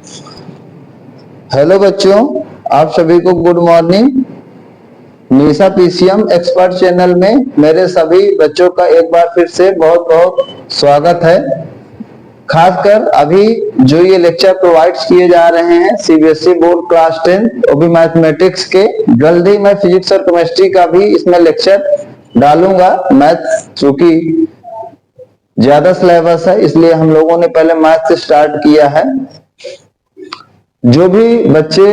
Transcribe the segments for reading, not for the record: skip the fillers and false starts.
Hello बच्चों, आप सभी को गुड मॉर्निंग। निशा पीसीएम एक्सपर्ट चैनल में मेरे सभी बच्चों का एक बार फिर से बहुत बहुत स्वागत है। खासकर अभी जो ये लेक्चर प्रोवाइड किए जा रहे हैं सीबीएसई बोर्ड क्लास 10 वो भी मैथमेटिक्स के, जल्दी मैं फिजिक्स और केमिस्ट्री का भी इसमें लेक्चर डालूंगा। मैथ चूंकि ज्यादा सिलेबस है इसलिए हम लोगों ने पहले मैथ से स्टार्ट किया है। जो भी बच्चे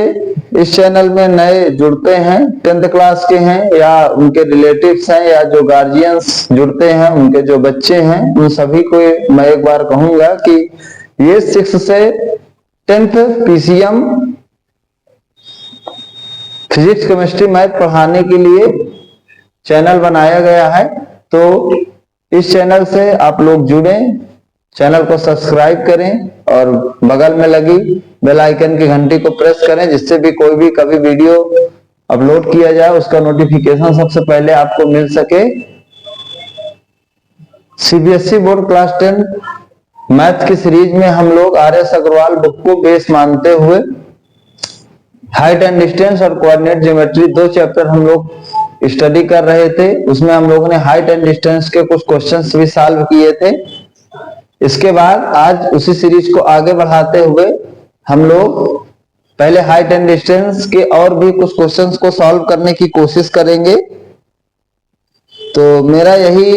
इस चैनल में नए जुड़ते हैं, 10th क्लास के हैं या उनके रिलेटिव्स हैं या जो गार्जियंस जुड़ते हैं उनके जो बच्चे हैं, उन सभी को मैं एक बार कहूंगा कि ये 6 से 10th PCM physics chemistry math पढ़ाने के लिए चैनल बनाया गया है। तो इस चैनल से आप लोग जुड़ें, चैनल को सब्सक्राइब करें और बगल में लगी बेल आइकन की घंटी को प्रेस करें, जिससे भी कोई भी कभी वीडियो अपलोड किया जाए उसका नोटिफिकेशन सबसे पहले आपको मिल सके। सीबीएसई बोर्ड क्लास 10 मैथ की सीरीज में हम लोग आर.एस. अग्रवाल बुक को बेस मानते हुए हाइट एंड डिस्टेंस और कोऑर्डिनेट ज्योमेट्री 2 चैप्टर हम लोग स्टडी कर रहे थे। उसमें हम लोगों ने हाइट एंड डिस्टेंस के कुछ क्वेश्चंस भी सॉल्व किए थे। इसके बाद आज उसी सीरीज को आगे बढ़ाते हुए हम लोग पहले हाइट एंड डिस्टेंस के और भी कुछ क्वेश्चंस को सॉल्व करने की कोशिश करेंगे। तो मेरा यही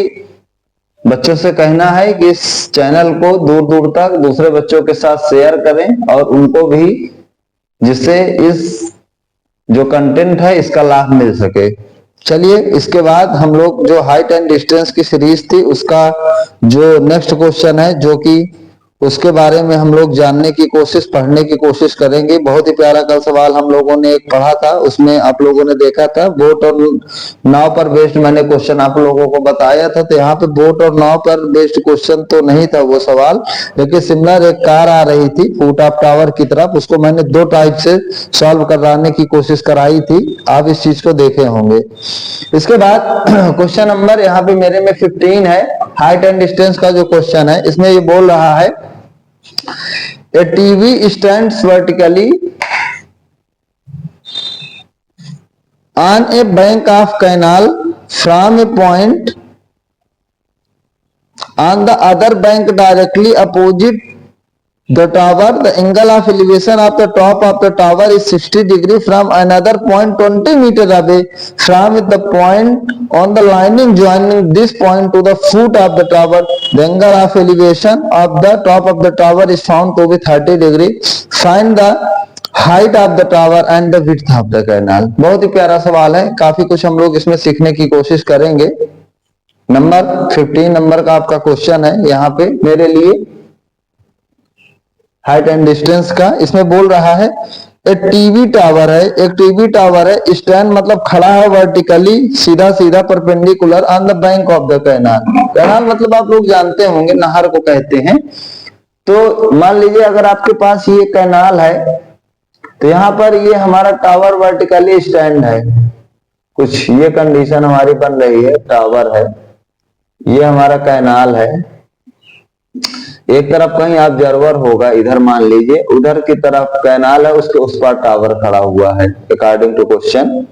बच्चों से कहना है कि इस चैनल को दूर दूर तक दूसरे बच्चों के साथ शेयर करें और उनको भी, जिससे इस जो कंटेंट है इसका लाभ मिल सके। चलिए, इसके बाद हम लोग जो हाइट एंड डिस्टेंस की सीरीज थी उसका जो नेक्स्ट क्वेश्चन है, जो कि उसके बारे में हम लोग जानने की कोशिश, पढ़ने की कोशिश करेंगे। बहुत ही प्यारा कल सवाल हम लोगों ने एक पढ़ा था, उसमें आप लोगों ने देखा था बोट और नाव पर बेस्ड मैंने क्वेश्चन आप लोगों को बताया था। तो यहाँ पे बोट और नाव पर बेस्ड क्वेश्चन तो नहीं था वो सवाल, लेकिन सिमिलर एक कार आ रही थी फुट ऑफ टावर की तरफ, उसको मैंने 2 टाइप से सॉल्व कराने की कोशिश कराई थी। आप इस चीज को देखे होंगे। इसके बाद क्वेश्चन नंबर यहाँ पे मेरे में 15 है, हाइट एंड डिस्टेंस का जो क्वेश्चन है। इसमें ये बोल रहा है A TV stands vertically on a bank of canal from a point on the other bank directly opposite the tower. The angle of elevation of the top of the tower is 60 degree from another point 20 meter away from the point on the line joining this point to the foot of the tower. The angle of elevation of the top of the tower is found to be 30 degree. Find the height of the tower and the width of the canal. बहुत ही प्यारा सवाल है, काफी कुछ हम लोग इसमें सीखने की कोशिश करेंगे। नंबर 15 नंबर का आपका क्वेश्चन है यहाँ पे मेरे लिए, हाइट एंड डिस्टेंस का। इसमें बोल रहा है एक टीवी टावर है, एक टीवी टावर है, स्टैंड मतलब खड़ा है वर्टिकली, सीधा सीधा perpendicular on the bank of the canal. Canal मतलब आप लोग जानते होंगे नहर को कहते हैं। तो मान लीजिए अगर आपके पास ये कैनाल है तो यहाँ पर ये हमारा टावर वर्टिकली स्टैंड है, कुछ ये कंडीशन हमारी बन रही है। टावर है, ये हमारा कैनाल है, एक तरफ कहीं ऑब्जर्वर होगा, इधर मान लीजिए उधर की तरफ कैनाल है, उसके उस पर टावर खड़ा हुआ है अकॉर्डिंग टू क्वेश्चन।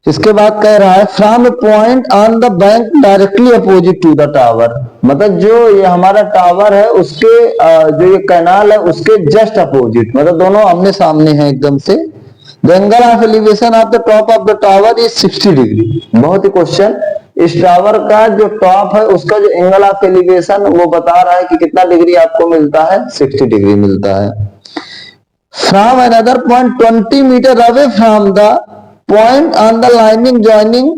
इसके बाद कह रहा है from a point on the bank directly opposite to the tower, मतलब जो ये हमारा टावर है उसके जो ये कैनाल है उसके जस्ट अपोजिट, मतलब दोनों आमने सामने हैं एकदम से। The angle of elevation of the top of the tower is 60 degree. बहुत ही क्वेश्चन, इस टावर का जो टॉप है उसका जो एंगल ऑफ एलिवेशन वो बता रहा है कि कितना डिग्री आपको मिलता है, 60 डिग्री मिलता है। From another point 20 metre away from the point on the lining joining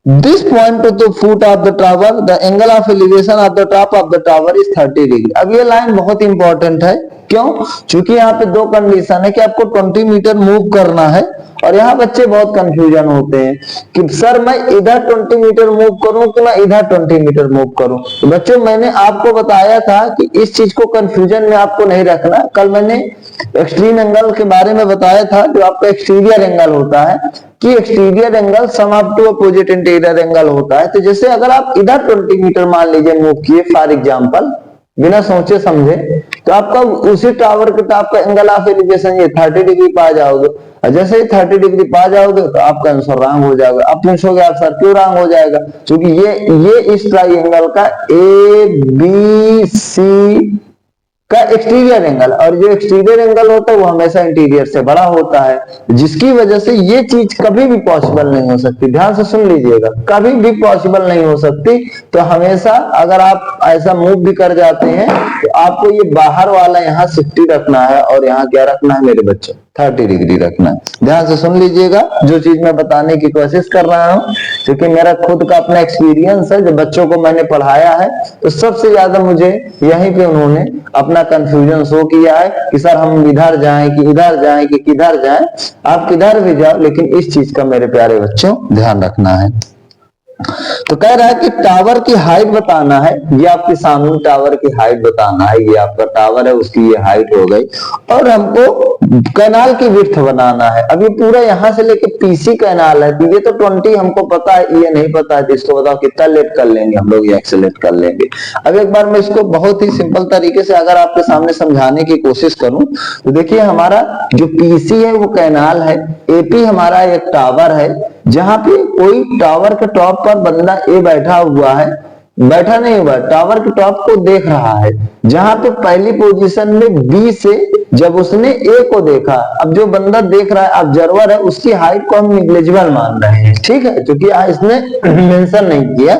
this point to the foot of the tower, the angle of elevation of the top of the tower is 30 degree. अब ये line बहुत important है, क्यों? क्योंकि यहाँ पे 2 condition है कि आपको 20 मीटर मूव करना है, और यहाँ बच्चे बहुत कंफ्यूजन होते हैं कि सर मैं इधर 20 मीटर मूव करूं कि मैं इधर 20 मीटर मूव करूं। तो बच्चों मैंने आपको बताया था कि इस चीज को कंफ्यूजन में आपको नहीं रखना। कल मैंने एक्सट्रीम एंगल के बारे में बताया था, जो आपका एक्सटीरियर एंगल होता है कि exterior angle sum of two opposite interior angle होता है। तो जैसे अगर आप इधर 20 मीटर मान लीजिए मूव किए फॉर एग्जांपल, बिना सोचे समझे, तो आपका उसी टावर के टॉप का एंगल ऑफ एलिवेशन ये 30 डिग्री पा जाओगे, और जैसे ही 30 डिग्री पा जाओगे तो आपका आंसर रॉन्ग हो जाएगा। अब पूछोगे आप सर क्यों रॉन्ग हो जाएगा? क्योंकि ये इस ट्राइंगल का ए बी सी का एक्सटीरियर एंगल, और जो एक्सटीरियर एंगल होता है वो हमेशा इंटीरियर से बड़ा होता है, जिसकी वजह से ये चीज कभी भी पॉसिबल नहीं हो सकती। ध्यान से सुन लीजिएगा, कभी भी पॉसिबल नहीं हो सकती। तो हमेशा अगर आप ऐसा मूव भी कर जाते हैं तो आपको ये बाहर वाला यहाँ 60 रखना है और यहाँ क्या रखना है मेरे बच्चों? 30 डिग्री रखना है। ध्यान से सुन लीजिएगा जो चीज मैं बताने की कोशिश कर रहा हूँ, क्योंकि मेरा खुद का अपना एक्सपीरियंस है, जो बच्चों को मैंने पढ़ाया है तो सबसे ज्यादा मुझे यहीं पे उन्होंने अपना कंफ्यूजन शो किया है कि सर हम इधर जाएं कि इधर जाएं कि किधर जाएं। आप किधर भी जाओ, लेकिन इस चीज का मेरे प्यारे बच्चों ध्यान रखना है। तो कह रहा है कि टावर की हाइट बताना है, ये आपके सामने टावर की हाइट बताना है, ये आपका टावर है उसकी ये हाइट हो गई, और हमको कैनाल की विड्थ बनाना है। अब ये पूरा यहां से लेके पीसी कैनाल है, तो ये तो 20 हमको पता है, ये नहीं पता है, तो इसको बताओ कितना लेट कर लेंगे हम लोग, ये एक्सेलेट कर लेंगे। अब एक बार मैं इसको बहुत ही सिंपल तरीके से अगर आपके सामने समझाने की कोशिश करूं तो देखिए, हमारा जो पीसी है वो कैनाल है, एपी हमारा एक टावर है, जहां पे कोई टावर के टॉप पर बंदा ए बैठा हुआ है, बैठा नहीं हुआ, टावर के टॉप को देख रहा है, जहां पे पहली पोजीशन में बी से जब उसने ए को देखा, अब जो बंदा देख रहा है ऑब्जर्वर है, उसकी हाइट को हम निग्लिजिबल मान रहे हैं, ठीक है, क्योंकि इसने मेंशन नहीं किया।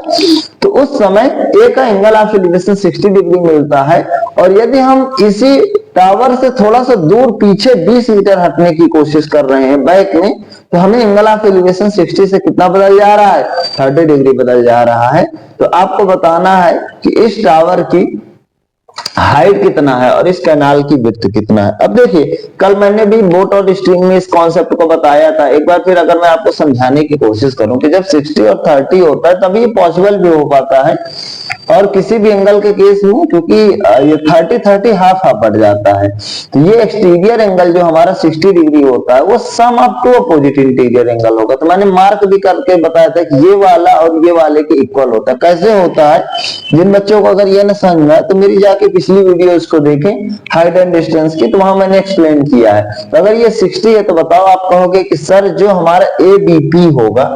तो उस समय ए का एंगल ऑफ एलिवेशन 60 डिग्री मिलता है, और यदि हम इसी टावर से थोड़ा सा दूर पीछे 20 मीटर हटने की कोशिश कर रहे हैं बैक में, तो हमें एंगल ऑफ एलिवेशन 60 से कितना बदल जा रहा है? 30 डिग्री बदल जा रहा है। तो आपको बताना है कि इस टावर की हाइट कितना है और इस कैनाल की विड्थ कितना है। अब देखिए, कल मैंने भी बोट और स्ट्रिंग में इस कॉन्सेप्ट को बताया था, एक बार फिर अगर मैं आपको समझाने की कोशिश करूं कि जब 60 और 30 होता है तभी पॉसिबल भी हो पाता है, और किसी भी एंगल के केस में, क्योंकि ये 30 हाफ हाफ बढ़ जाता है, तो ये एक्सटीरियर एंगल जो हमारा 60 डिग्री होता है वो sum up to opposite interior angle होगा। तो मैंने मार्क भी करके बताया था कि ये वाला और ये वाले के इक्वल होता है। कैसे होता है? जिन बच्चों को अगर ये न समझ में आए तो मेरी जाके पिछली वीडियोस को देखें हाइट एंड डिस्टेंस की, तो वहां मैंने एक्सप्लेन किया है। तो अगर ये 60 है तो बताओ, आप कहोगे कि सर जो हमारा एबीपी होगा,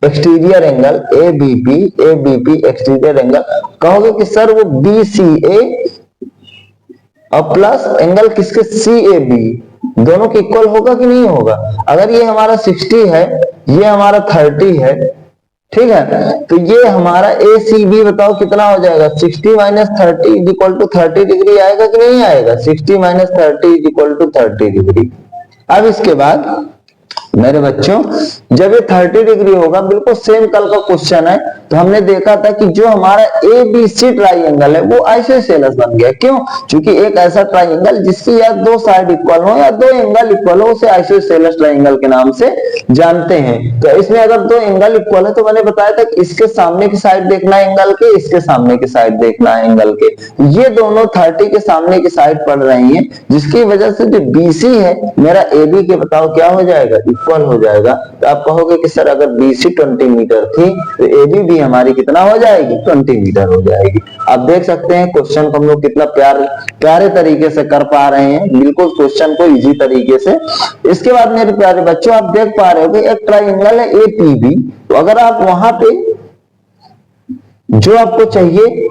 exterior angle ABP exterior angle, कहोगे कि सर वो बीसीए और प्लस एंगल किसके? सीएबी, दोनों के इक्वल होगा कि नहीं होगा? अगर ये हमारा 60 है, ये हमारा 30 है, ठीक है, तो ये हमारा एसीबी बताओ कितना हो जाएगा? 60 minus 30 is equal to 30 degree आएगा कि नहीं आएगा? 60 minus 30 is equal to 30 degree. अब इसके बाद मेरे बच्चों, जब ये 30 डिग्री होगा, बिल्कुल सेम कल का क्वेश्चन है, तो हमने देखा था कि जो हमारा एबीसी ट्राइंगल है वो आइसोसेलेस बन गया। क्यों? क्योंकि एक ऐसा ट्राइंगल जिसकी या दो साइड इक्वल हो या दो एंगल इक्वल हो, उसे आइसोसेलेस ट्राइंगल के नाम से जानते हैं। तो इसमें अगर दो एंगल इक्वल है तो मैंने बताया था कि इसके सामने की साइड देखना है एंगल के, इसके सामने की साइड देखना है एंगल के, ये दोनों 30 के सामने की साइड पड़ रही है, जिसकी वजह से जो बीसी है मेरा एबी के बताओ क्या हो जाएगा? इक्वल हो जाएगा। तो आप कहोगे कि सर अगर बीसी 20 मीटर थी तो एबी भी हमारी कितना हो जाएगी? 20 मीटर हो जाएगी। आप देख सकते हैं क्वेश्चन को हम लोग कितना प्यारे तरीके से कर पा रहे हैं, बिल्कुल क्वेश्चन को इजी तरीके से। इसके बाद मेरे प्यारे बच्चों, आप देख पा रहे हो एक ट्राइंगल है एपीबी, तो अगर आप वहां पे जो आपको चाहिए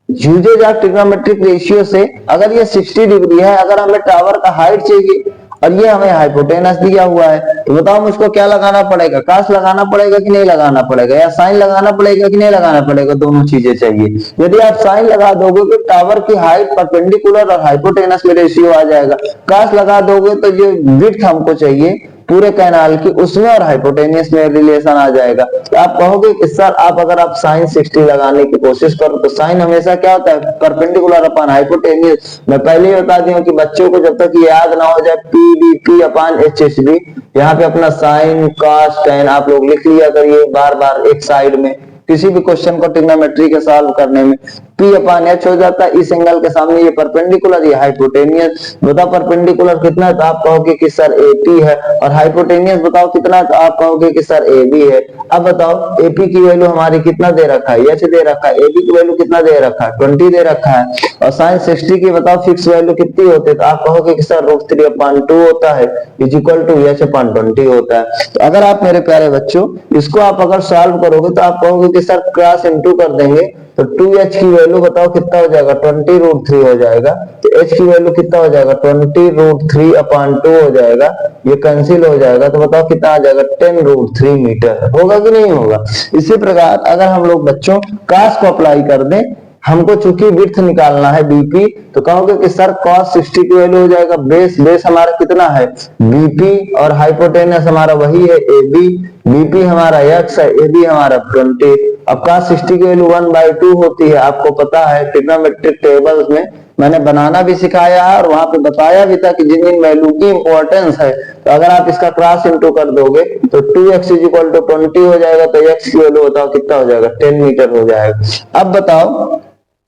यूजेज ऑफ ट्रिग्नोमेट्रिक रेशियो से, अगर ये 60 डिग्री है, अगर हमें टावर का हाइट चाहिए और ये हमें हाइपोटेनस दिया हुआ है, तो बताओ मुझको क्या लगाना पड़ेगा? कास लगाना पड़ेगा कि नहीं लगाना पड़ेगा, या साइन लगाना पड़ेगा कि नहीं लगाना पड़ेगा? दोनों चीजें चाहिए। यदि आप साइन लगा दोगे तो टावर की हाइट परपेंडिकुलर और हाइपोटेनस में रेशियो आ जाएगा। कास लगा दोगे तो जो विड्थ हमको चाहिए पूरे कैनाल की, उसमें और हाइपोटेनियस में रिलेशन आ जाएगा। तो आप कहोगे कि सर आप अगर आप साइन 60 लगाने की कोशिश करो तो साइन हमेशा क्या होता है? Perpendicular upon hypotenuse. मैं पहले ही बता दूं कि बच्चों को जब तक ये याद ना हो जाए पीबीपी अपॉन एचएसबी, यहाँ पे अपना साइन कॉस टेन आप लोग लिख लिया करिए बार बार एक साइड में, किसी भी क्वेश्चन को ट्रिग्नोमेट्री के सॉल्व करने में। P अपॉन H हो जाता है, इस एंगल के सामने ये परपेंडिकुलर, ये हाइपोटेनियस। बताओ परपेंडिकुलर कितना है, तो आप कहोगे कि सर AP है, और हाइपोटेनियस बताओ कितना है, तो आप कहोगे कि सर AB है। अब बताओ AP की वैल्यू हमारी कितना दे रखा है, H दे रखा है, AB की वैल्यू कितना दे रखा है, 20 दे रखा है, और sin 60 की बताओ फिक्स वैल्यू कितनी होती है, तो आप कहोगे कि सर √3/2 होता है, इज इक्वल टू H/20 होता है। तो अगर आप मेरे प्यारे बच्चों इसको आप अगर सॉल्व करोगे तो आप कहोगे कि सर क्रॉस इनटू कर देंगे, तो 2H की वैल्यू बताओ कितना हो जाएगा, 20√3 हो जाएगा। तो H की वैल्यू कितना हो जाएगा, 20√3/2 हो जाएगा, ये कैंसिल हो जाएगा, तो बताओ कितना आ जाएगा, 10√3 मीटर। होगा कि नहीं होगा। इसी प्रकार अगर हम लोग बच्चों cos को अप्लाई कर दें, हमको चूंकि विड्थ निकालना है BP, तो कहोगे कि सर cos 60 की वैल्यू हो जाएगा, बेस हमारा कितना है BP, और हाइपोटेनस हमारा वही है AB, BP हमारा X है, AB हमारा 20। अब cos 60 की वैल्यू 1/2 होती है, आपको पता है ट्रिग्नोमेट्रिक टेबल्स में मैंने बनाना भी सिखाया है, और वहां पे बताया भी था कि जिन जिन वैल्यू की इंपॉर्टेंस है, तो अगर आप इसका क्रॉस इनटू कर दोगे तो 2x = 20 हो जाएगा, तो x की वैल्यू बताओ कितना हो जाएगा, 10 मीटर हो जाएगा। अब बताओ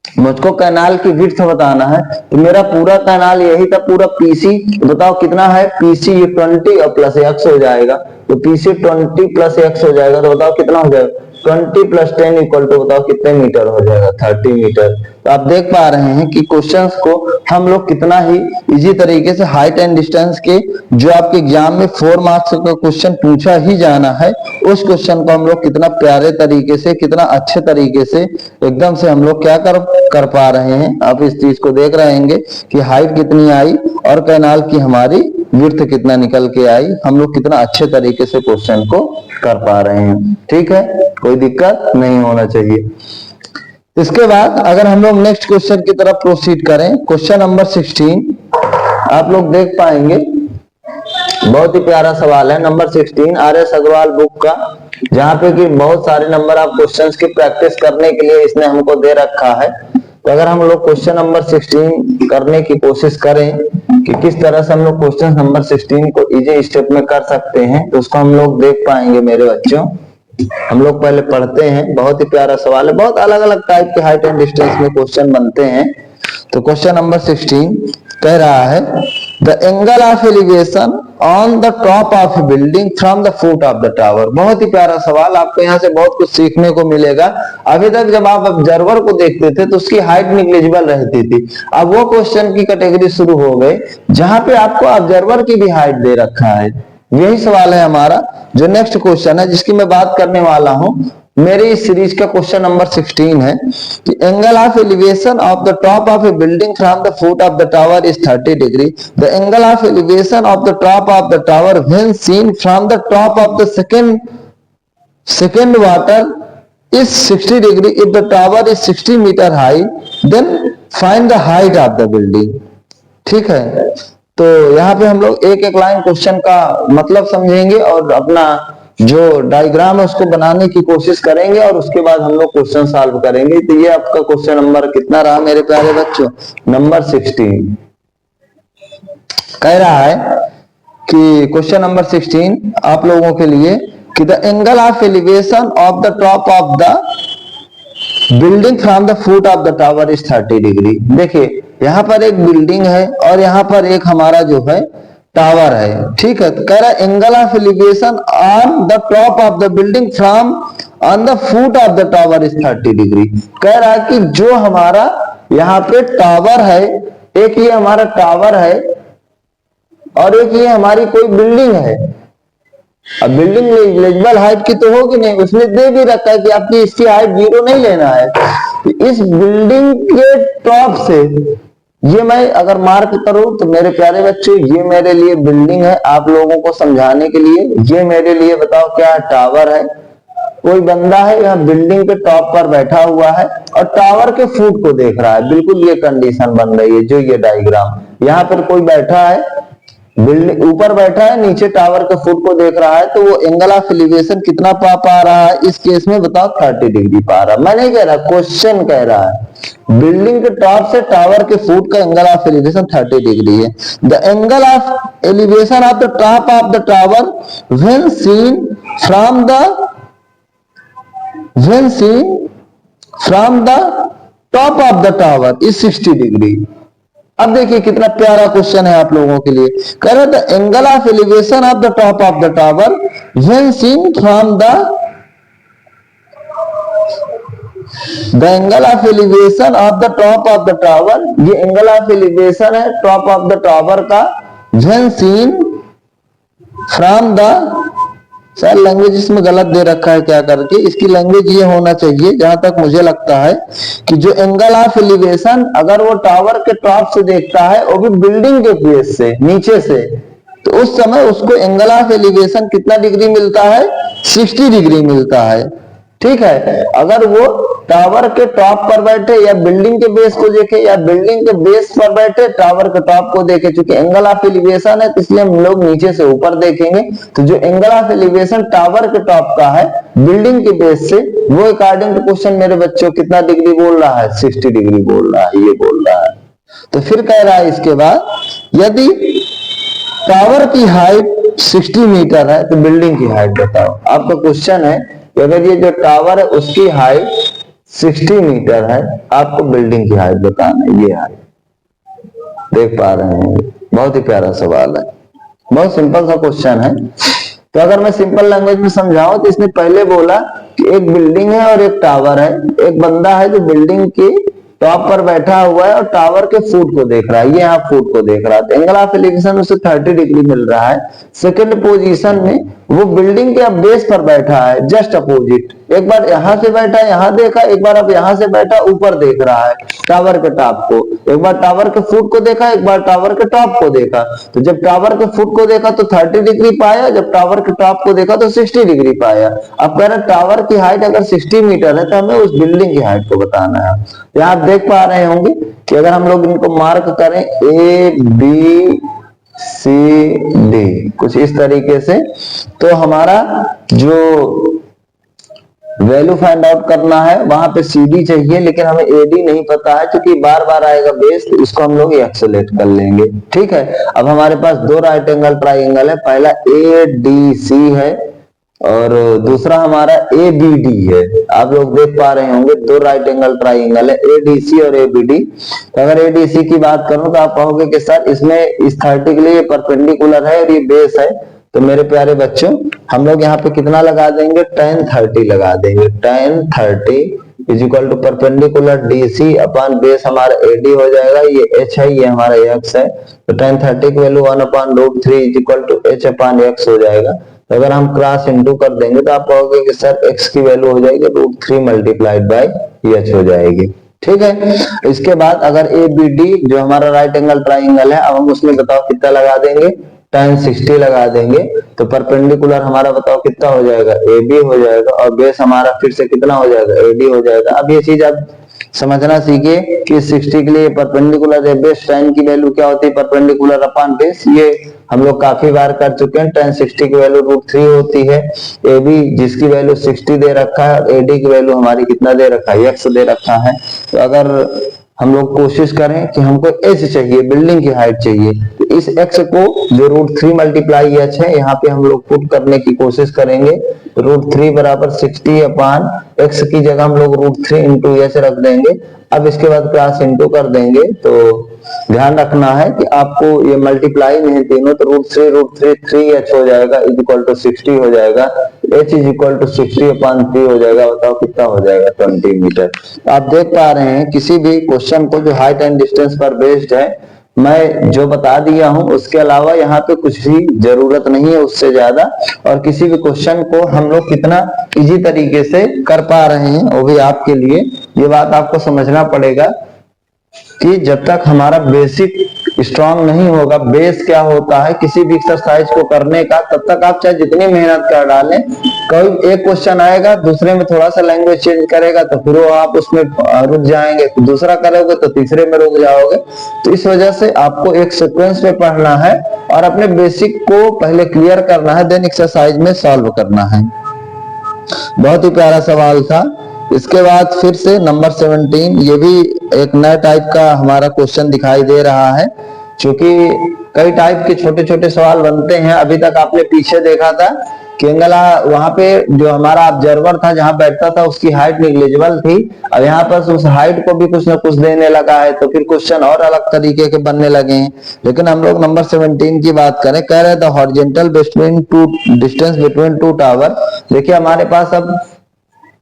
मुझको कैनाल की विड्थ बताना है, तो मेरा पूरा कैनाल यही था, पूरा PC बताओ कितना है, PC ये 20 और प्लस x हो जाएगा, तो PC 20 प्लस x हो जाएगा, तो बताओ कितना हो जाएगा, 20 + 10 = बताओ कितने मीटर हो जाएगा, 30 मीटर। तो आप देख पा रहे हैं कि क्वेश्चंस को हम लोग कितना ही इजी तरीके से हाइट एंड डिस्टेंस के जो आपके एग्जाम में 4 मार्क्स का क्वेश्चन पूछा ही जाना है, उस क्वेश्चन को हम लोग कितना प्यारे तरीके से, कितना अच्छे तरीके से एकदम से हम लोग क्या कर पा रहे हैं। आप इस चीज को देख रहे हैं कि हाइट कितनी आई और कैनाल की हमारी विड्थ कितना निकल के आई, हम लोग कितना अच्छे तरीके से क्वेश्चन को कर पा रहे हैं। ठीक है, कोई दिक्कत नहीं होना चाहिए। इसके बाद अगर हम लोग नेक्स्ट क्वेश्चन की तरफ प्रोसीड करें, क्वेश्चन नंबर 16 आप लोग देख पाएंगे, बहुत ही प्यारा सवाल है नंबर 16 RS अग्रवाल बुक का, जहां पे कि बहुत सारे नंबर ऑफ क्वेश्चंस की प्रैक्टिस करने के लिए इसने हमको दे रखा है। तो अगर हम लोग क्वेश्चन नंबर 16 करने की कोशिश करें कि किस तरह से हम लोग क्वेश्चन नंबर 16 को इजी स्टेप में कर सकते हैं, तो उसको हम लोग देख पाएंगे मेरे बच्चों। हम लोग पहले पढ़ते हैं, बहुत ही प्यारा सवाल है, बहुत अलग अलग टाइप के हाइट एंड डिस्टेंस में क्वेश्चन बनते हैं। तो क्वेश्चन नंबर 16 कह रहा है the angle of elevation on the top of building from the foot of the tower. बहुत ही प्यारा सवाल, आपको यहाँ से बहुत कुछ सीखने को मिलेगा। अभी तक जब आप ऑब्जर्वर को देखते थे तो उसकी हाइट निग्लिजिबल रहती थी, अब वो क्वेश्चन की कैटेगरी शुरू हो गई जहां पे आपको ऑब्जर्वर की भी हाइट दे रखा है। यही सवाल है हमारा जो नेक्स्ट क्वेश्चन है जिसकी मैं बात करने वाला हूं। मेरी इस सीरीज का क्वेश्चन नंबर 16 है कि angle of elevation of the top of a building from the foot of the tower is 30 degree. The angle of elevation of the top of the tower when seen from the top of the second water is 60 degree. If the tower is 60 meter high, then find the height of the building. ठीक है, तो यहाँ पे हम लोग एक एक line question का मतलब समझेंगे और अपना जो डायग्राम है उसको बनाने की कोशिश करेंगे, और उसके बाद हम लोग क्वेश्चन सॉल्व करेंगे। तो ये आपका क्वेश्चन नंबर कितना रहा मेरे प्यारे बच्चों, नंबर 16 कह रहा है कि क्वेश्चन नंबर 16 आप लोगों के लिए कि the angle of elevation of the top of the building from the foot of the tower is 30 degree. देखिए यहाँ पर एक बिल्डिंग है और यहाँ पर एक हमारा जो है टावर है। ठीक है, तो कह रहा है angle of elevation on the top of the building from on the foot of the tower is 30 degree. कह रहा है कि जो हमारा यहाँ पे टावर है, एक ये हमारा टावर है और एक ये हमारी कोई बिल्डिंग है। अब बिल्डिंग एलिजिबल हाइट की तो होगी नहीं, उसने दे भी रखा है कि आपकी इसकी हाइट 0 नहीं लेना है। तो इस बिल्डिंग के टॉप से ये मैं अगर मार्क करूं तो मेरे प्यारे बच्चों ये मेरे लिए बिल्डिंग है, आप लोगों को समझाने के लिए। ये मेरे लिए बताओ क्या है, टावर है। कोई बंदा है यहाँ बिल्डिंग के टॉप पर बैठा हुआ है और टावर के फुट को देख रहा है। बिल्कुल ये कंडीशन बन रही है जो ये डायग्राम, यहाँ पर कोई बैठा है, बिल्डिंग ऊपर बैठा है, नीचे टावर के फुट को देख रहा है, तो वो एंगल ऑफ एलिवेशन कितना पा रहा है इस केस में बताओ, 30 डिग्री पा रहा। मैं नहीं कह रहा, क्वेश्चन कह रहा है बिल्डिंग के टॉप से टावर के फुट का एंगल ऑफ एलिवेशन 30 डिग्री है। The angle of elevation of the top of the tower when seen from the when seen from the top of the tower is 60 degree. अब देखिए कितना प्यारा question है आप लोगों के लिए। कह रहे the angle of elevation of the top of the tower when seen from the angle of elevation of the top of the tower, ये एंगल ऑफ एलिवेशन है टॉप ऑफ द टावर का, when seen from the, sir language इसमें गलत दे रखा है क्या करके, इसकी लैंग्वेज ये होना चाहिए जहां तक मुझे लगता है कि जो एंगल ऑफ एलिवेशन अगर वो टावर के टॉप से देखता है वो भी बिल्डिंग के बेस से नीचे से, तो उस समय उसको एंगल ऑफ एलिवेशन कितना डिग्री मिलता है, 60 डिग्री मिलता है। ठीक है, अगर वो टावर के टॉप पर बैठे या बिल्डिंग के बेस को देखे या बिल्डिंग के बेस पर बैठे टावर के टॉप को देखे, क्योंकि एंगल ऑफ एलिवेशन है तो इसलिए हम लोग नीचे से ऊपर देखेंगे। तो जो एंगल ऑफ एलिवेशन टावर के टॉप का है बिल्डिंग के बेस से, वो अकॉर्डिंग टू क्वेश्चन मेरे बच्चों कितना डिग्री बोल रहा है, 60 डिग्री बोल रहा है, ये बोल रहा है। तो फिर कह रहा है इसके बाद, यदि टावर की हाइट 60 मीटर है तो बिल्डिंग की हाइट बताओ। आपका क्वेश्चन है अगर ये जो टावर है उसकी हाइट 60 मीटर है, आपको बिल्डिंग की हाइट बताना है, ये हाइट देख पा रहे हैं। बहुत ही प्यारा सवाल है, बहुत सिंपल सा क्वेश्चन है। तो अगर मैं सिंपल लैंग्वेज में समझाऊं तो इसने पहले बोला कि एक बिल्डिंग है और एक टावर है, एक बंदा है जो बिल्डिंग की टॉप पर बैठा हुआ है और टावर के फुट को देख रहा है, ये यहाँ फुट को देख रहा है, एंगल ऑफ एलिवेशन उसे 30 डिग्री मिल रहा है। सेकंड पोजीशन में वो बिल्डिंग के अब बेस पर बैठा है, जस्ट अपोजिट, एक बार यहां से बैठा यहां देखा, एक बार अब यहां से बैठा ऊपर देख रहा है टावर के टॉप को, एक बार टावर के फुट को देखा, एक बार टावर के टॉप को देखा। तो जब टावर के फुट को देखा तो 30 डिग्री पाया, जब टावर के टॉप को देखा तो 60 डिग्री पाया। अब कह रहा टावर की हाइट अगर 60 मीटर है तो हमें उस बिल्डिंग की हाइट को बताना है। तो आप देख पा रहे होंगे कि अगर हम लोग इनको मार्क करें A B C D कुछ इस तरीके से, तो हमारा जो वैल्यू फाइंड आउट करना है वहां पे CD चाहिए, लेकिन हमें AD नहीं पता है क्योंकि बार बार आएगा बेस, तो इसको हम लोग एक्सेलेट कर लेंगे। ठीक है, अब हमारे पास दो राइट एंगल ट्राइंगल है, पहला ADC है और दूसरा हमारा ABD है। आप लोग देख पा रहे होंगे दो राइट एंगल ट्राइंगल है, ADC और ABD। तो अगर ADC की बात करूं तो आप कहोगे कि सर इसमें इस 30 के लिए परपेंडिकुलर है और ये बेस है। तो मेरे प्यारे बच्चों हम लोग यहाँ पे कितना लगा देंगे, tan 30 लगा देंगे। tan 30 is equal to perpendicular DC upon base हमारा AD हो जाएगा, ये H है, ये हमारा X है। तो tan 30 की value 1/√3 is equal to H upon X हो जाएगा। तो अगर हम क्रॉस इनटू कर देंगे तो आप कहोगे कि सर X की वैल्यू हो जाएगी √3 मल्टीप्लाइड बाई H हो जाएगी। ठीक है, इसके बाद अगर ABD जो हमारा राइट एंगल ट्राइंगल है, अब हम उसमें बताओ कितना लगा देंगे, tan 60 लगा देंगे। तो परपेंडिकुलर हमारा बताओ कितना हो जाएगा, AB हो जाएगा और बेस हमारा फिर से कितना हो जाएगा, AD हो जाएगा। अब ये चीज आप समझना सीखिए कि 60 के लिए परपेंडिकुलर है बेस, tan की वैल्यू क्या होती है, परपेंडिकुलर अपॉन बेस। ये हम लोग काफी बार कर चुके हैं। tan 60 की वैल्यू √3 होती है। AB जिसकी वैल्यू 60 दे रखा है और AD की वैल्यू हमारी कितना दे रखा है, X दे रखा है। तो अगर हम लोग कोशिश करें कि हमको H चाहिए, बिल्डिंग की हाइट चाहिए, तो इस X को जो √3 मल्टीप्लाई H है यहाँ पे हम लोग पुट करने की कोशिश करेंगे। √3 बराबर 60 अपॉन X की जगह हम लोग √3 इंटू H रख देंगे। अब इसके बाद क्रॉस इंटू कर देंगे। तो ध्यान रखना है कि आपको ये मल्टीप्लाई नहीं तीनों, तो √3 3H हो जाएगा इज इक्वल टू 60 हो जाएगा। H is equal to 60 upon 3 हो जाएगा। बताओ कितना हो जाएगा, 20 मीटर। तो आप देख पा रहे हैं किसी भी क्वेश्चन को जो हाइट एंड डिस्टेंस पर बेस्ड है, मैं जो बता दिया हूं उसके अलावा यहाँ पे कुछ भी जरूरत नहीं है उससे ज्यादा। और किसी भी क्वेश्चन को हम लोग कितना इजी तरीके से कर पा रहे हैं वो भी आपके लिए, ये बात आपको समझना पड़ेगा कि जब तक हमारा बेसिक स्ट्रांग नहीं होगा, बेस क्या होता है किसी भी एक्सरसाइज को करने का, तब तक आप चाहे जितनी मेहनत कर डालें, कोई एक क्वेश्चन आएगा दूसरे में थोड़ा सा लैंग्वेज चेंज करेगा तो फिर वो आप उसमें रुक जाएंगे, दूसरा करोगे तो तीसरे में रुक जाओगे। तो इस वजह से आपको एक सीक्वेंस में पढ़ना है और अपने बेसिक को पहले क्लियर करना है, देन एक्सरसाइज में सॉल्व करना है। बहुत ही प्यारा सवाल था। इसके बाद फिर से नंबर 17, ये भी एक नया टाइप का हमारा क्वेश्चन दिखाई दे रहा है। क्योंकि कई टाइप के छोटे छोटे सवाल बनते हैं, अभी तक आपने पीछे देखा था कि एंगल वहां पे जो हमारा ऑब्जर्वर था जहां बैठता था उसकी हाइट निग्लिजिबल थी, अब यहाँ पर उस हाइट को भी कुछ ना कुछ देने लगा है, तो फिर क्वेश्चन और अलग तरीके के बनने लगे हैं। लेकिन हम लोग नंबर 17 की बात करें, कह रहे थे horizontal between two distance between two tower. देखिए हमारे पास अब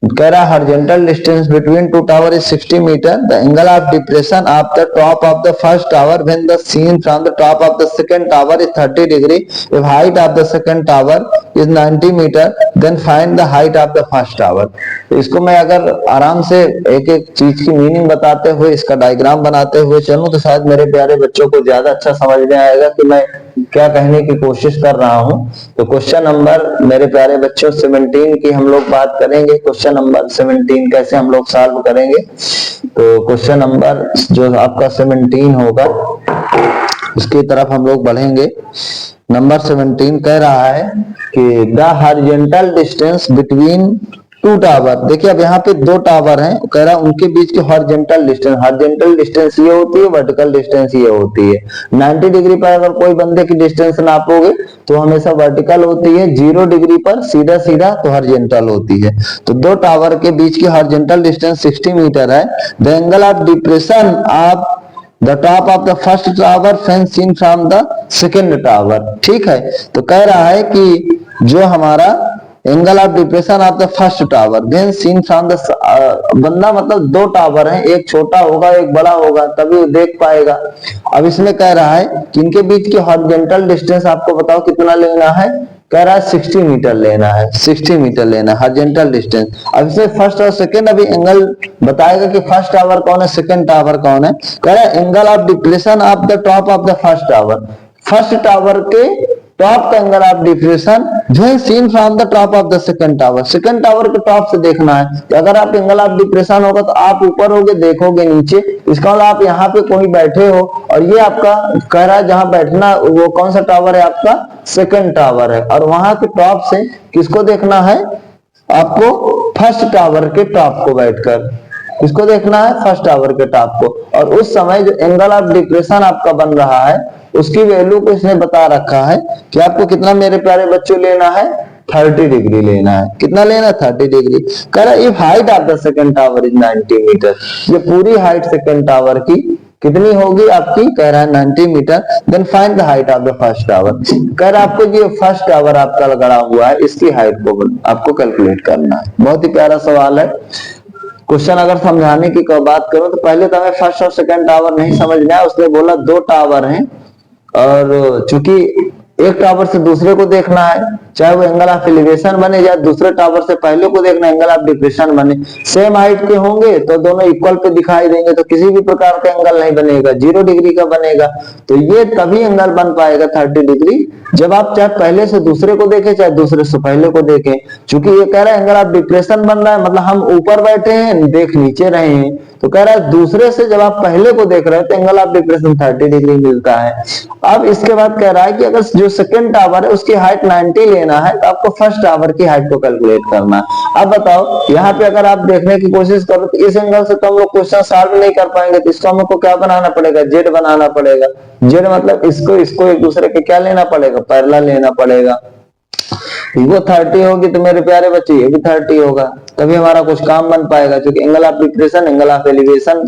कह रहा है horizontal distance between two tower is 60 metre, the angle of depression of the top of the first tower when the seen from the top of the second tower is 30 degree, if height of the second tower is 90 metre then find the height of the first tower. तो इसको मैं अगर आराम से एक एक चीज की मीनिंग बताते हुए इसका डायग्राम बनाते हुए चलूं तो शायद मेरे प्यारे बच्चों को ज्यादा अच्छा समझ में आएगा कि मैं क्या कहने की कोशिश कर रहा हूं। तो क्वेश्चन नंबर मेरे प्यारे बच्चों 17 की हम लोग बात करेंगे। क्वेश्चन नंबर 17 कैसे हम लोग सॉल्व करेंगे, तो क्वेश्चन नंबर जो आपका 17 होगा उसकी तरफ हम लोग बढ़ेंगे। नंबर 17 कह रहा है कि the horizontal distance between two tower. देखिए अब यहाँ पे दो टावर हैं, कह रहा है उनके बीच की हॉरिजॉन्टल डिस्टेंस ये होती है, वर्टिकल डिस्टेंस ये होती है। 90 डिग्री पर अगर कोई बंदे की डिस्टेंस नापोगे तो हमेशा वर्टिकल होती है, 0 डिग्री पर सीधा सीधा तो हॉरिजॉन्टल होती है। तो दो टावर के बीच की हॉरिजॉन्टल डिस्टेंस 60 मीटर है। The angle of depression of the top of the first tower when seen from the second tower. ठीक है, तो कह रहा है कि जो हमारा angle of depression of the first tower when seen from the बंदा मतलब दो टावर हैं, एक छोटा होगा एक बड़ा होगा तभी वो देख पाएगा। अब इसमें कह रहा है कि इनके बीच की हॉरिजॉन्टल डिस्टेंस आपको बताओ कितना लेना है, कह रहा है 60 मीटर लेना है, 60 मीटर लेना है हॉरिजॉन्टल डिस्टेंस। अब इसमें फर्स्ट और सेकंड अभी एंगल बताएगा कि फर्स्ट टावर कौन है सेकंड टावर कौन है। कह रहा है angle of depression of the top of the first tower, first tower के टॉप का angle of depression when seen from the top of the second tower, second tower के टॉप से देखना है। तो अगर आप एंगल ऑफ डिप्रेशन होगा तो आप ऊपर होगे देखोगे नीचे, इसका मतलब आप यहाँ पे कोई बैठे हो और ये आपका कह रहा है जहां बैठना वो कौन सा टावर है आपका सेकंड टावर है, और वहां के टॉप से किसको देखना है आपको फर्स्ट टावर के टॉप को बैठकर इसको देखना है फर्स्ट टावर के टॉप को। और उस समय जो एंगल ऑफ डिप्रेशन आपका बन रहा है उसकी वैल्यू को इसने बता रखा है कि आपको कितना मेरे प्यारे बच्चों लेना है 30 डिग्री लेना है। कितना लेना 30 डिग्री। कह रहा है if height of the second tower is 90 metre, ये पूरी हाइट सेकंड टावर की कितनी होगी आपकी, कह रहा है 90 metre, then find the height of the first tower. कह रहा है आपको ये फर्स्ट टावर आपका लगा हुआ है इसकी हाइट को आपको कैलकुलेट करना है। बहुत ही प्यारा सवाल है। क्वेश्चन अगर समझाने की बात करूं तो पहले तो हमें फर्स्ट और सेकंड टावर नहीं समझ में आया, उसने बोला दो टावर हैं और चूंकि एक टावर से दूसरे को देखना है, चाहे वो एंगल ऑफ एलिवेशन बने या दूसरे टावर से पहले को देखना एंगल ऑफ डिप्रेशन बने, सेम हाइट के होंगे तो दोनों इक्वल पे दिखाई देंगे तो किसी भी प्रकार का एंगल नहीं बनेगा, 0 डिग्री का बनेगा। तो ये तभी एंगल बन पाएगा 30 डिग्री जब आप चाहे पहले से दूसरे को देखें चाहे दूसरे से पहले को देखें। चूंकि ये कह रहा है एंगल ऑफ डिप्रेशन बन रहा है मतलब हम ऊपर बैठे हैं देख नीचे रहे हैं, तो कह रहा है दूसरे से जब आप पहले को देख रहे हैं तो एंगल ऑफ डिप्रेशन 30 डिग्री मिलता है। अब इसके बाद कह रहा है कि अगर जो सेकंड टावर है उसकी हाइट 90 लेना है तो आपको फर्स्ट टावर की हाइट को कैलकुलेट करना है। अब बताओ यहाँ पे अगर आप देखने की कोशिश करो तो इस एंगल से तो हम लोग क्वेश्चन सॉल्व नहीं कर पाएंगे, तो इसको हमको क्या बनाना पड़ेगा, जेड बनाना पड़ेगा। जेड मतलब इसको इसको एक दूसरे के क्या लेना पड़ेगा, पैरेलल लेना पड़ेगा। वो 30 होगी तो मेरे प्यारे बच्चे ये भी 30 होगा, तभी हमारा कुछ काम बन पाएगा। क्योंकि angle of depression angle of elevation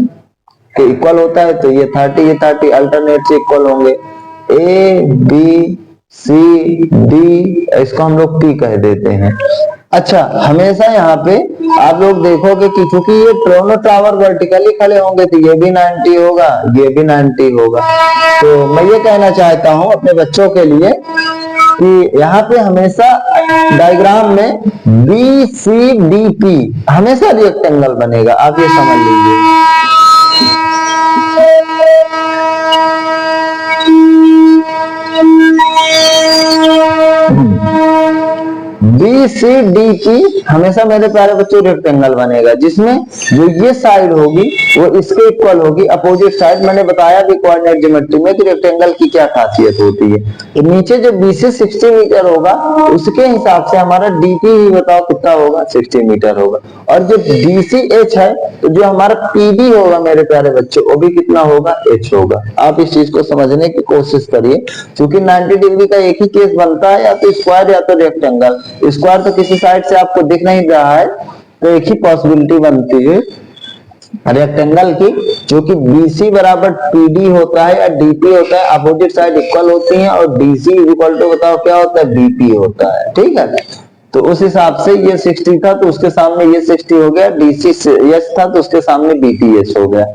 के इक्वल होता है तो ये 30 अल्टरनेट से इक्वल होंगे। ए बी सी डी इसको हम लोग पी कह देते हैं। अच्छा हमेशा यहाँ पे आप लोग देखोगे कि चूंकि ये दोनों टावर वर्टिकली खड़े होंगे तो ये भी 90 होगा ये भी 90 होगा। तो मैं ये कहना चाहता हूं अपने बच्चों के लिए कि यहाँ पे हमेशा डायग्राम में बी सी डी पी हमेशा रेक्टेंगल बनेगा, आप ये समझ लीजिए। बी सी डी की हमेशा मेरे प्यारे बच्चों रेक्टेंगल बनेगा, जिसमें जो ये साइड होगी वो इसके इक्वल होगी अपोजिट साइड। मैंने बताया भी कोऑर्डिनेट ज्योमेट्री में कि रेक्टेंगल की क्या खासियत होती है। तो नीचे जो BC 60 मीटर होगा उसके हिसाब से हमारा DP भी बताओ कितना होगा, 60 मीटर होगा। और जो DCH है तो जो हमारा PD होगा मेरे प्यारे बच्चों वो भी कितना होगा, H होगा। आप इस चीज को समझने की कोशिश करिए, क्योंकि 90 डिग्री का एक ही केस बनता है, या तो स्क्वायर या तो रेक्टेंगल। स्क्वायर तो किसी साइड से आपको दिख नहीं रहा है, तो एक ही पॉसिबिलिटी बनती है रेक्टेंगल की, जो कि BC बराबर PD होता है या DP होता है, अपोजिट साइड इक्वल होती हैं, और DC इक्वल टू बताओ क्या होता है, BP होता है। ठीक है, तो उस हिसाब से ये 60 था तो उसके सामने ये 60 हो गया, DCH था तो उसके सामने BPH हो गया।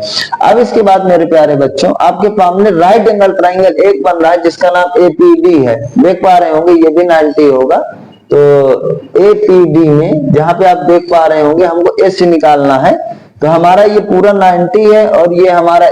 अब इसके बाद मेरे प्यारे बच्चों आपके सामने राइट एंगल ट्राइंगल एक बन रहा है जिसका नाम APD है, देख पा रहे होंगे, ये भी 90 होगा। तो APD में जहां पे आप देख पा रहे होंगे हमको H निकालना है, तो हमारा ये पूरा 90 है और ये हमारा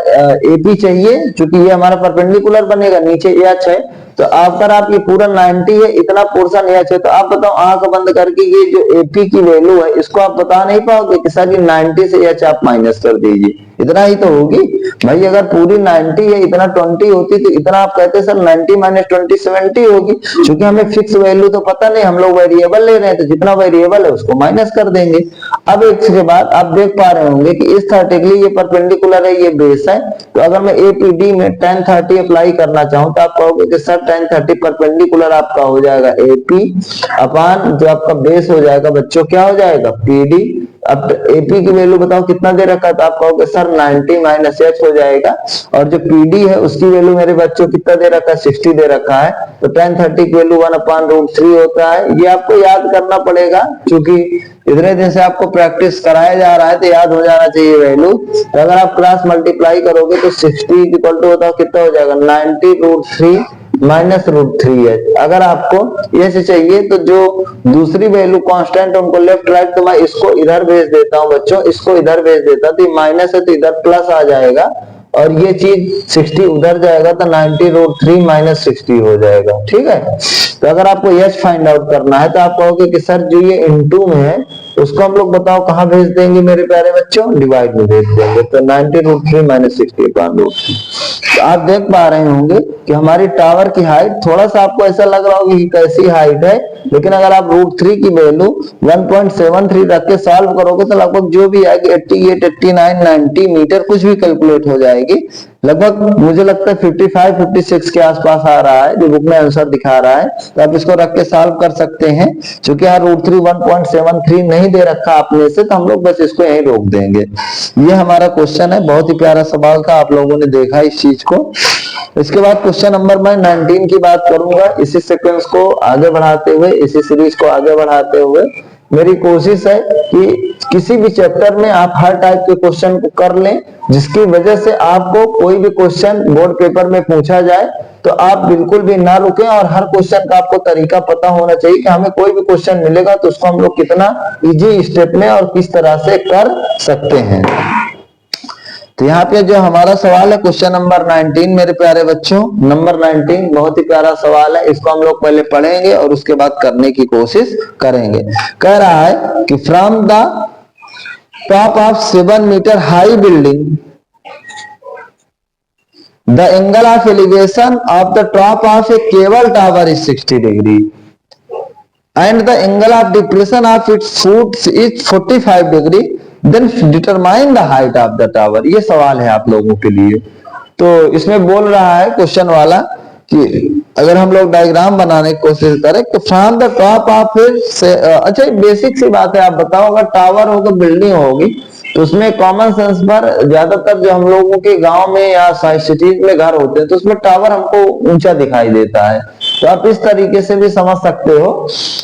AP चाहिए, क्योंकि ये हमारा परपेंडिकुलर बनेगा, नीचे H है। तो अगर आप ये पूरा 90 है, इतना पोर्शन H है, तो आप बताओ आंख बंद करके ये जो AP की वैल्यू है इसको आप बता नहीं पाओगे कि सर ये 90 से H आप माइनस कर दीजिए, इतना ही तो होगी भाई। अगर पूरी 90 है, इतना 20 होती तो इतना आप कहते सर 90 माइनस 20 70 होगी। क्योंकि हमें फिक्स वैल्यू तो पता नहीं, हम लोग वेरिएबल ले रहे हैं, तो जितना वेरिएबल है उसको माइनस कर देंगे। अब इसके बाद आप देख पा रहे होंगे कि इस थर्टिकली ये परपेंडिकुलर है, ये बेस है। तो अगर मैं APD में tan 30 अप्लाई करना चाहूं तो आप कहोगे कि सर tan 30 परपेंडिकुलर आपका हो जाएगा AP अपान जो आपका बेस हो जाएगा बच्चों क्या हो जाएगा, PD। अब AP की वैल्यू बताओ कितना दे रखा है, तो आप कहोगे सर 90 माइनस H हो जाएगा, और जो PD है उसकी वैल्यू मेरे बच्चों कितना दे रखा है, 60 दे रखा है। तो tan 30 की वैल्यू 1/√3 होता है। ये आपको याद करना पड़ेगा, क्योंकि इतने दिन से आपको प्रैक्टिस कराया जा रहा है तो याद हो जाना चाहिए वैल्यू। तो अगर आप क्रॉस मल्टीप्लाई करोगे तो 60 इक्वल टू बताओ कितना हो जाएगा, 90√3 माइनस √3 है। अगर आपको ये से चाहिए तो जो दूसरी वैल्यू कांस्टेंट उनको लेफ्ट राइट, तो मैं इसको इधर भेज देता हूं बच्चों, इसको इधर भेज देता, तो माइनस है तो इधर प्लस आ जाएगा, और ये चीज 60 उधर जाएगा तो 90√3 माइनस 60 हो जाएगा। ठीक है, तो अगर आपको H फाइंड आउट करना है तो आप कहोगे कि सर जो ये इनटू में है उसको हम लोग बताओ कहां भेज देंगे मेरे प्यारे बच्चों, डिवाइड में भेज देंगे। तो 90√3 माइनस 60/√3। तो आप देख पा रहे होंगे कि हमारी टावर की हाइट, थोड़ा सा आपको ऐसा लग रहा होगा कि कैसी हाइट है, लेकिन अगर आप √3 की वैल्यू 1.73 रख के सॉल्व करोगे तो लगभग जो भी आएगी 88, 89, 90 मीटर कुछ भी कैलकुलेट हो जाएगी। लगभग मुझे लगता है 55, 56 के आसपास आ रहा है जो बुक में आंसर दिखा रहा है। तो आप इसको रख के सॉल्व कर सकते हैं। क्योंकि यहाँ √3 1.73 नहीं दे रखा आपने से, तो हम लोग बस इसको यहीं रोक देंगे। ये हमारा क्वेश्चन है, बहुत ही प्यारा सवाल था, आप लोगों ने देखा इस चीज को। इसके बाद क्वेश्चन नंबर मैं 19 की बात करूंगा। इसी सीक्वेंस को आगे बढ़ाते हुए, इसी सीरीज को आगे बढ़ाते हुए मेरी कोशिश है कि किसी भी चैप्टर में आप हर टाइप के क्वेश्चन को कर लें, जिसकी वजह से आपको कोई भी क्वेश्चन बोर्ड पेपर में पूछा जाए तो आप बिल्कुल भी ना रुकें, और हर क्वेश्चन का आपको तरीका पता होना चाहिए कि हमें कोई भी क्वेश्चन मिलेगा तो उसको हम लोग कितना इजी स्टेप में और किस तरह से कर सकते हैं। तो यहाँ पे जो हमारा सवाल है क्वेश्चन नंबर 19 मेरे प्यारे बच्चों, नंबर 19 बहुत ही प्यारा सवाल है। इसको हम लोग पहले पढ़ेंगे और उसके बाद करने की कोशिश करेंगे। कह रहा है कि from the top of 7 metre high building the angle of elevation of the top of a cable tower is 60 degree and the angle of depression of its foot is 45 degree, then determine the height of the tower। ये सवाल है आप लोगों के लिए। तो इसमें बोल रहा है क्वेश्चन वाला कि अगर हम लोग डायग्राम बनाने की कोशिश करें तो फ्रॉम द टॉप ऑफ से, अच्छा बेसिक सी बात है, आप बताओ अगर टावर होगा, बिल्डिंग होगी, तो उसमें कॉमन सेंस पर ज्यादातर जो हम लोगों के गांव में या सिटीज में घर होते हैं तो उसमें टावर हमको ऊंचा दिखाई देता है। तो आप इस तरीके से भी समझ सकते हो,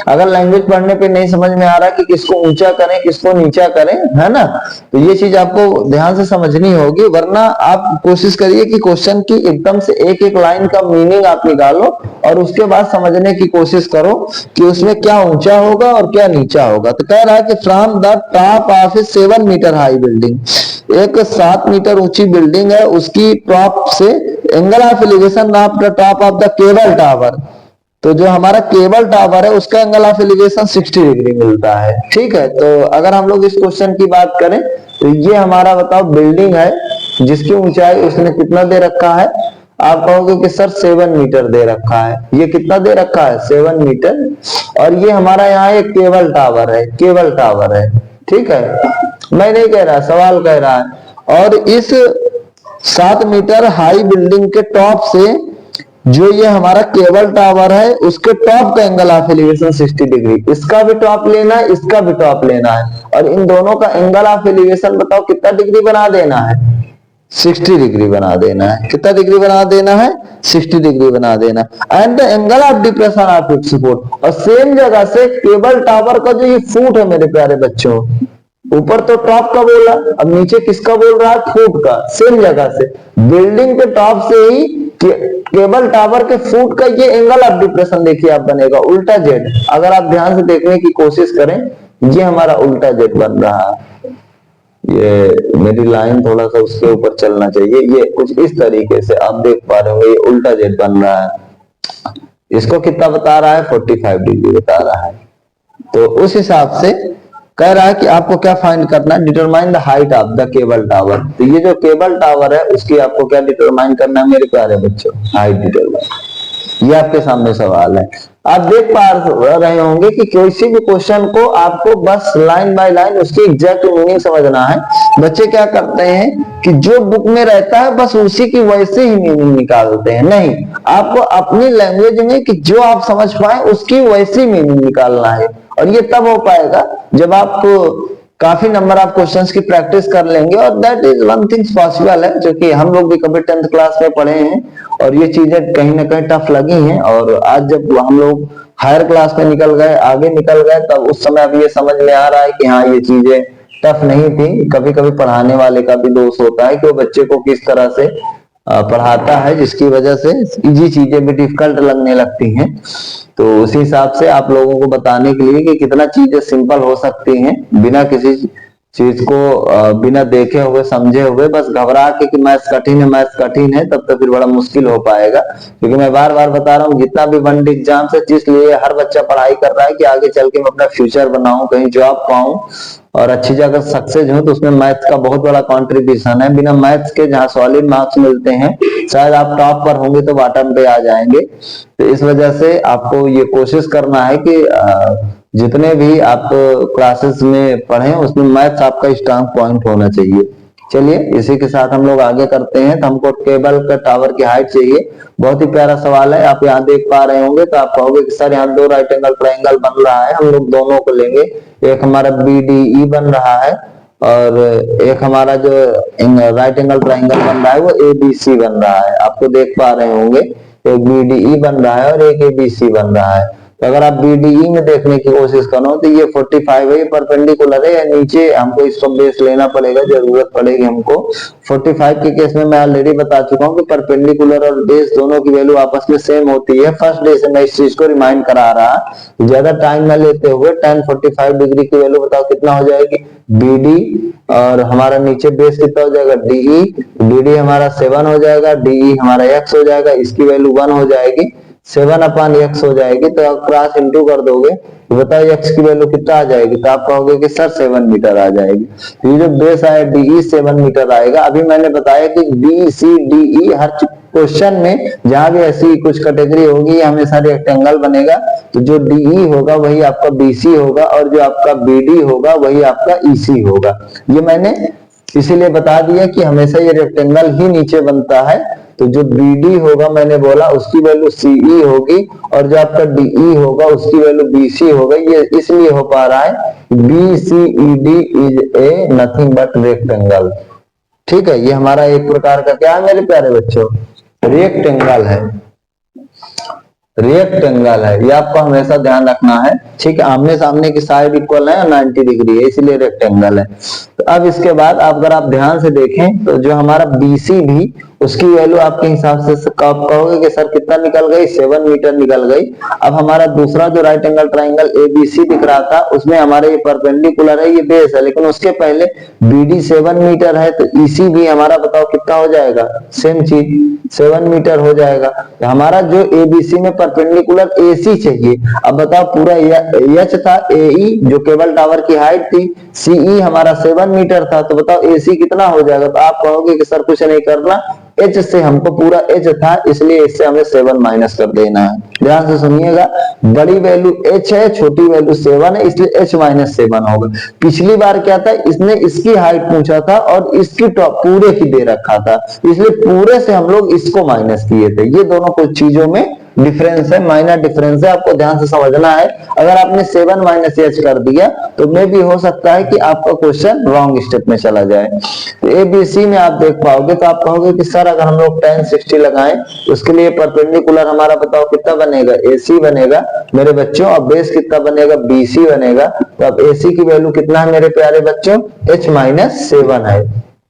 अगर लैंग्वेज पढ़ने पे नहीं समझ में आ रहा कि किसको ऊंचा करें किसको नीचा करें, है ना, तो ये चीज आपको ध्यान से समझनी होगी। वरना आप कोशिश करिए कि क्वेश्चन की एकदम से एक एक लाइन का मीनिंग आप निकालो और उसके बाद समझने की कोशिश करो कि उसमें क्या ऊंचा होगा और क्या नीचा होगा। तो कह रहा है कि from the top of a 7 metre high building, एक 7 मीटर ऊंची बिल्डिंग है, उसकी टॉप से angle of elevation of the top of the cable tower, तो जो हमारा केबल टावर है उसका एंगल ऑफ एलिवेशन 60 डिग्री मिलता है। ठीक है, तो अगर हम लोग इस क्वेश्चन की बात करें तो ये हमारा बताओ बिल्डिंग है जिसकी ऊंचाई उसने कितना दे रखा है, आप कहोगे कि सर 7 मीटर दे रखा है। ये कितना दे रखा है? 7 मीटर। और ये हमारा यहाँ एक केबल टावर है, केबल टावर है, ठीक है। मैं नहीं कह रहा, सवाल कह रहा है। और इस 7 मीटर हाई बिल्डिंग के टॉप से जो ये हमारा केबल टावर है उसके टॉप का एंगल ऑफ एलिवेशन 60 डिग्री, इसका भी टॉप लेना है, इसका भी टॉप लेना है, और इन दोनों का एंगल ऑफ एलिवेशन बताओ कितना डिग्री बना देना है? 60 डिग्री बना देना है। कितना डिग्री बना देना है? 60 डिग्री बना देना। And the angle of depression of its support, और सेम जगह से केबल टावर का जो ये फुट है मेरे प्यारे बच्चों, ऊपर तो टॉप का बोला, अब नीचे किसका बोल रहा है? फुट का। सेम जगह से बिल्डिंग के टॉप से ही केबल टावर के फुट का ये एंगल ऑफ डिप्रेशन देखिए आप बनेगा उल्टा जेड। अगर आप ध्यान से देखने की कोशिश करें, ये हमारा उल्टा जेड बन रहा है। ये मेरी लाइन थोड़ा सा उसके ऊपर चलना चाहिए। ये कुछ इस तरीके से आप देख पा रहे हो, ये उल्टा जेड बन रहा है। इसको कितना बता रहा है? 45 डिग्री बता रहा है। तो उस हिसाब से कह रहा है कि आपको क्या फाइंड करना है? Determine the height of the cable tower. तो ये जो केबल टावर है उसकी आपको क्या डिटरमाइन करना है मेरे प्यारे बच्चों? Height determine. ये आपके सामने सवाल है। आप देख पा रहे होंगे कि किसी भी क्वेश्चन को आपको बस लाइन बाय लाइन उसकी एग्जैक्ट मीनिंग समझना है। बच्चे क्या करते हैं कि जो बुक में रहता है बस उसी की वैसे ही मीनिंग निकालते हैं। नहीं, आपको अपनी लैंग्वेज में कि जो आप समझ पाए उसकी वैसी मीनिंग निकालना है। और ये तब हो पाएगा जब आप काफी नंबर ऑफ क्वेश्चंस की प्रैक्टिस कर लेंगे। और that is one things possible है, जो कि हम लोग भी कभी 10th क्लास में पढ़े हैं और ये चीजें कहीं ना कहीं टफ लगी हैं। और आज जब हम लोग हायर क्लास में निकल गए, आगे निकल गए, तब उस समय अब ये समझ में आ रहा है कि हाँ ये चीजें टफ नहीं थी। कभी कभी पढ़ाने वाले का भी दोष होता है कि वो बच्चे को किस तरह से पढ़ाता है, जिसकी वजह से इजी चीजें भी डिफिकल्ट लगने लगती हैं। तो उसी हिसाब से आप लोगों को बताने के लिए कि कितना चीजें सिंपल हो सकती हैं बिना किसी चीज को बिना देखे हुए समझे हुए बस घबरा के कि मैथ्स कठिन है, मैथ्स कठिन है, तब तो फिर बड़ा मुश्किल हो पाएगा। क्योंकि मैं बार बार बता रहा हूँ, जितना भी 1D एग्जाम से जिस लिए हर बच्चा पढ़ाई कर रहा है कि आगे चल के मैं अपना फ्यूचर बनाऊं, कहीं जॉब पाऊं और अच्छी जगह सक्सेस हूं, तो उसमें मैथ्स का बहुत बड़ा कंट्रीब्यूशन है। बिना मैथ्स के जहाँ सॉलिड मार्क्स मिलते हैं, शायद आप टॉप पर होंगे तो बॉटम पे आ जाएंगे। तो इस वजह से आपको ये कोशिश करना है कि जितने भी आप क्लासेस में पढ़े उसमें मैथ्स आपका स्ट्रांग पॉइंट होना चाहिए। चलिए इसी के साथ हम लोग आगे करते हैं। तो हमको केबल का टावर की हाइट चाहिए। बहुत ही प्यारा सवाल है, आप यहाँ देख पा रहे होंगे तो आप कहोगे कि सर यहाँ 2 राइट एंगल ट्रायंगल बन रहा है, हम लोग दोनों को लेंगे। एक हमारा BDE बन रहा है और एक हमारा जो राइट एंगल ट्रायंगल बन रहा है वो ABC बन रहा है। आपको देख पा रहे होंगे एक BDE बन रहा है और एक ABC बन रहा है। तो अगर आप BDE में देखने की कोशिश करो तो ये 45 है, ये परपेंडिकुलर है, या नीचे हमको इसको बेस लेना पड़ेगा, जरूरत पड़ेगी हमको। 45 के केस में मैं ऑलरेडी बता चुका हूँ कि परपेंडिकुलर और बेस दोनों की वैल्यू आपस में सेम होती है। फर्स्ट डे से मैं इस चीज को रिमाइंड करा रहा, ज्यादा टाइम न लेते हुए tan 45 डिग्री की वैल्यू बताओ कितना हो जाएगी? BD और हमारा नीचे बेस कितना हो जाएगा? DE। BD हमारा 7 हो जाएगा, DE हमारा x हो जाएगा, इसकी वैल्यू 1 हो जाएगी, 7/x हो जाएगी। तो आप क्रॉस इंटू कर दोगे तो बताओ x की वैल्यू कितना आ जाएगी? तो आप कहोगे कि सर 7 मीटर आ जाएगी। तो ये जो बेस आया DE 7 मीटर आएगा। अभी मैंने बताया कि BCDE हर क्वेश्चन में जहां भी ऐसी कुछ कैटेगरी होगी हमेशा रेक्टेंगल बनेगा। तो जो DE होगा वही आपका BC होगा और जो आपका BD होगा वही आपका EC होगा। ये मैंने इसीलिए बता दिया कि हमेशा ये रेक्टेंगल ही नीचे बनता है। तो जो BD होगा मैंने बोला उसकी वैल्यू CE होगी और जो आपका DE होगा उसकी वैल्यू BC होगा। ये इसलिए हो पा रहा है BCED is a nothing but rectangle. ठीक है, ये हमारा एक प्रकार का क्या है मेरे प्यारे बच्चों? रेक्टेंगल है, रेक्टेंगल है। ये आपको हमेशा ध्यान रखना है। ठीक है, आमने सामने की साइड इक्वल है 90 डिग्री है, इसलिए रेक्टेंगल है। तो अब इसके बाद अगर आप ध्यान से देखें तो जो हमारा BC भी उसकी वैल्यू आपके हिसाब से आप कहोगे कि सर कितना निकल गई, 7 मीटर निकल गई। अब हमारा दूसरा जो राइट एंगल ट्राइंगल एबीसी दिख रहा था उसमें हमारे ये परपेंडिकुलर है, ये बेस है, लेकिन उसके पहले बीडी 7 मीटर है, तो ईसी भी हमारा बताओ कितना हो जाएगा, सेम चीज 7 मीटर हो जाएगा। तो हमारा जो एबीसी में परपेंडिकुलर एसी चाहिए। अब बताओ पूरा एच था, एई जो केबल टावर की हाइट थी, सीई हमारा 7 मीटर था, तो बताओ एसी कितना हो जाएगा। तो आप कहोगे कि सर कुछ नहीं करना, एच से हमको पूरा एच था इसलिए इससे हमें 7 माइनस कर देना है। ध्यान से सुनिएगा, बड़ी वैल्यू एच है, छोटी वैल्यू 7 है, इसलिए एच माइनस 7 होगा। पिछली बार क्या था, इसने इसकी हाइट पूछा था और इसकी टॉप पूरे की दे रखा था, इसलिए पूरे से हम लोग इसको माइनस किए थे। ये दोनों कुछ चीजों में डिफरेंस है, माइनर डिफरेंस है, आपको ध्यान से समझना है। अगर आपने 7 माइनस एच कर दिया तो मे भी हो सकता है कि आपका क्वेश्चन रॉन्ग स्टेप में चला जाए। तो एबीसी में आप देख पाओगे तो आप कहोगे कि सर अगर हम लोग tan 60 लगाएं उसके लिए परपेंडिकुलर हमारा बताओ कितना बनेगा, एसी बनेगा मेरे बच्चों। अब बेस कितना बनेगा, बीसी बनेगा। तो अब एसी की वैल्यू कितना है मेरे प्यारे बच्चों, h माइनस 7 है,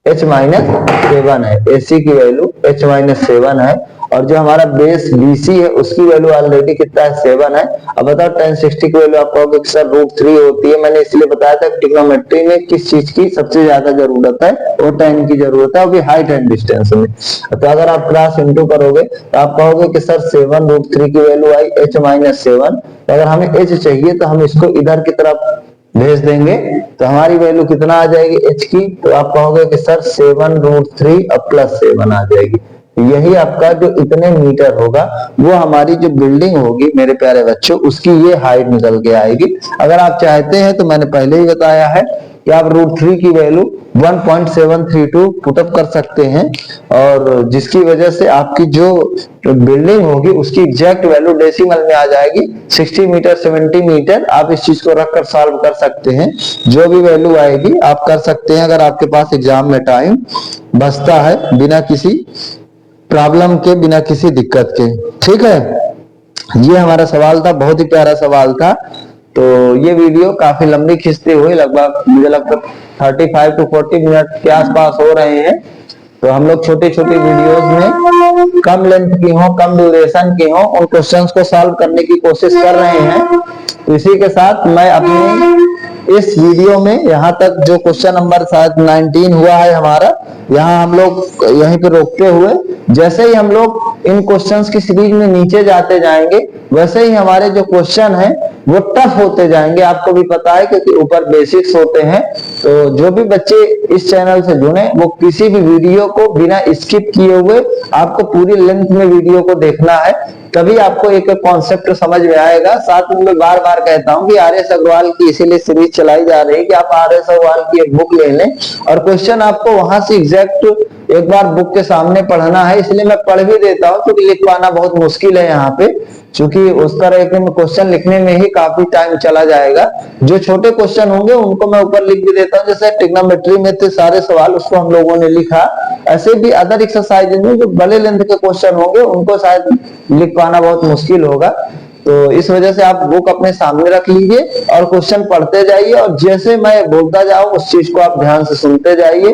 h माइनस 7 है, एसी की वैल्यू h माइनस 7 है। और जो हमारा बेस बीसी है उसकी वैल्यू ऑलरेडी कितना है, 7 है। अब बताओ tan 60 की वैल्यू आप कहोगे कि सर √3 होती है। मैंने इसलिए बताया था ट्रिग्नोमेट्री में किस चीज की सबसे ज्यादा जरूरत है, वो tan की जरूरत है, वो भी हाइट एंड डिस्टेंस में। तो अगर आप क्रॉस इंटू करोगे तो आप कहोगे कि सर 7√3 की वैल्यू आई h माइनस 7। तो अगर हमें h चाहिए तो हम इसको इधर की तरफ भेज देंगे तो हमारी वैल्यू कितना आ जाएगी h की। तो आप कहोगे कि सर 7√3 अब प्लस 7 आ जाएगी। यही आपका जो इतने मीटर होगा वो हमारी जो बिल्डिंग होगी मेरे प्यारे बच्चों उसकी ये हाइट निकल के आएगी। अगर आप चाहते हैं तो मैंने पहले ही बताया है कि आप √3 की वैल्यू 1.732 पुटअप कर सकते हैं और जिसकी वजह से आपकी जो बिल्डिंग होगी उसकी एग्जैक्ट वैल्यू डेसिमल में आ जाएगी 60 मीटर 70 मीटर। आप इस चीज को रखकर सॉल्व कर सकते हैं, जो भी वैल्यू आएगी आप कर सकते हैं अगर आपके पास एग्जाम में टाइम बचता है बिना किसी प्रॉब्लम के, बिना किसी दिक्कत के। ठीक है, ये हमारा सवाल था, बहुत ही प्यारा सवाल था। तो ये वीडियो काफी लंबी खिंचती हुई, लगभग मुझे लगता 35 to 40 मिनट के आसपास हो रहे हैं। तो हम लोग छोटी छोटी वीडियोस में कम लेंथ की हो, कम ड्यूरेशन की हो, उन क्वेश्चंस को सॉल्व करने की कोशिश कर रहे हैं। तो इसी के साथ मैं अपनी इस वीडियो में यहाँ तक जो क्वेश्चन नंबर शायद 19 हुआ है हमारा, यहाँ हम लोग यहीं पे रोकते हुए जैसे ही हम लोग इन क्वेश्चंस की सीरीज में नीचे जाते जाएंगे वैसे ही हमारे जो क्वेश्चन है वो टफ होते जाएंगे। आपको भी पता है क्योंकि ऊपर बेसिक्स होते हैं। तो जो भी बच्चे इस चैनल से जुड़े वो किसी भी वीडियो को बिना स्किप किए हुए आपको पूरी लेंथ में वीडियो को देखना है, तभी आपको एक कॉन्सेप्ट समझ में आएगा। साथ में मैं बार बार कहता हूँ कि आर एस अग्रवाल की इसीलिए सीरीज चलाई जा रही है कि आप आर एस अग्रवाल की एक बुक ले लें और क्वेश्चन आपको वहां से एग्जैक्ट एक बार बुक के सामने पढ़ना है। इसलिए मैं पढ़ भी देता हूँ क्योंकि लिख पाना बहुत मुश्किल है यहाँ पे, क्योंकि उस तरह के क्वेश्चन लिखने में ही काफी टाइम चला जाएगा। जो छोटे क्वेश्चन होंगे उनको मैं ऊपर लिख भी देता हूँ, जैसे ट्रिग्नोमेट्री में थे सारे सवाल उसको हम लोगों ने लिखा। ऐसे भी अदर एक्सरसाइज में जो बड़े लेंथ के क्वेश्चन होंगे उनको शायद लिख पाना बहुत मुश्किल होगा। तो इस वजह से आप बुक अपने सामने रख लीजिए और क्वेश्चन पढ़ते जाइए और जैसे मैं बोलता जाऊं उस चीज को आप ध्यान से सुनते जाइए,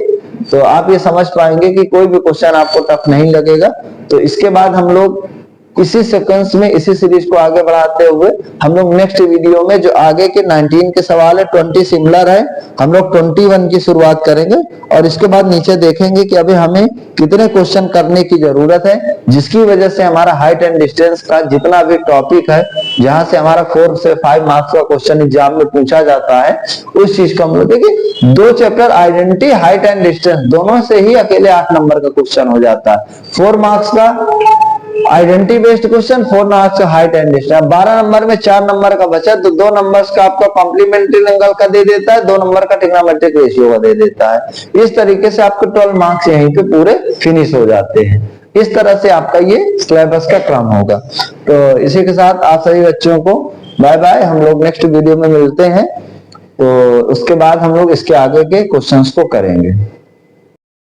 तो आप ये समझ पाएंगे कि कोई भी क्वेश्चन आपको टफ नहीं लगेगा। तो इसके बाद हम लोग इसी सीक्वेंस में इसी सीरीज को आगे बढ़ाते हुए हम लोग नेक्स्ट वीडियो में जो आगे के 19 के सवाल है 20 सिमिलर है, हम लोग 21 की शुरुआत करेंगे और इसके बाद नीचे देखेंगे कि अभी हमें कितने क्वेश्चन करने की जरूरत है, जिसकी वजह से हमारा हाइट एंड डिस्टेंस का जितना भी टॉपिक है जहां से हमारा 4 से 5 मार्क्स का क्वेश्चन एग्जाम में पूछा जाता है उस चीज को हम लोग देखिए 2 chapter identity height and distance दोनों से ही अकेले 8 नंबर का क्वेश्चन हो जाता है। 4 मार्क्स का आइडेंटिटी बेस्ड क्वेश्चन, 4 मार्क्स का हाइट एंड डिस्टेंस। 12 नंबर में 4 नंबर का बचा तो 2 नंबर्स का आपका कॉम्प्लीमेंट्री एंगल का दे देता है, 2 नंबर का ट्रिग्नोमेट्रिक रेशियो का दे देता है। इस तरीके से आपके 12 मार्क्स यहीं पे पूरे फिनिश हो जाते हैं। इस तरह से आपका ये सिलेबस का क्रम होगा। तो इसी के साथ आप सभी बच्चों को बाय बाय, हम लोग नेक्स्ट वीडियो में मिलते हैं। तो उसके बाद हम लोग इसके आगे के क्वेश्चंस को करेंगे।